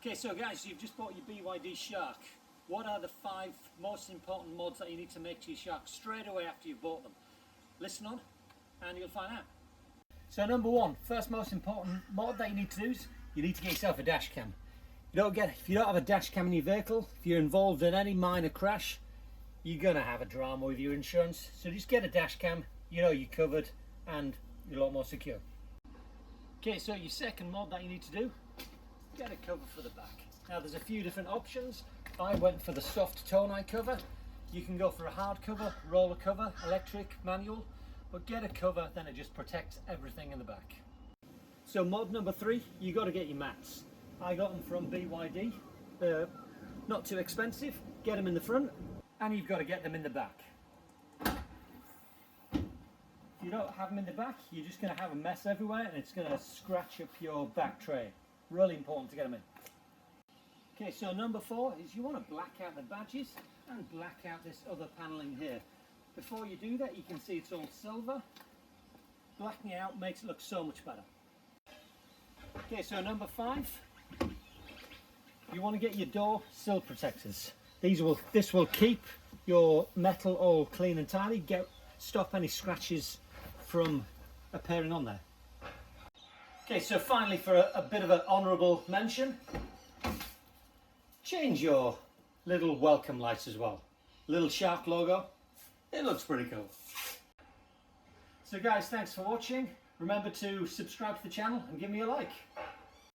Okay, so guys, you've just bought your BYD Shark. What are the 5 most important mods that you need to make to your Shark straight away after you've bought them? Listen on and you'll find out. So number 1, first most important mod that you need to do is you need to get yourself a dash cam. If you don't have a dash cam in your vehicle, if you're involved in any minor crash, you're going to have a drama with your insurance. So just get a dash cam, you know you're covered and you're a lot more secure. Okay, so your second mod that you need to do, get a cover for the back. Now there's a few different options. I went for the soft tonite cover. You can go for a hard cover, roller cover, electric, manual, but get a cover, then it just protects everything in the back. So mod number 3, you got to get your mats. I got them from BYD. They're not too expensive. Get them in the front and you've got to get them in the back. If you don't have them in the back, you're just going to have a mess everywhere and it's going to scratch up your back tray. Really important to get them in. Okay, so number 4 is you want to black out the badges and black out this other paneling here. Before you do that, you can see it's all silver. Blacking it out makes it look so much better. Okay, so number 5, you want to get your door sill protectors. This will keep your metal all clean and tidy, stop any scratches from appearing on there. Okay, so finally, for a bit of an honourable mention, change your little welcome lights as well. Little Shark logo, it looks pretty cool. So guys, thanks for watching. Remember to subscribe to the channel and give me a like.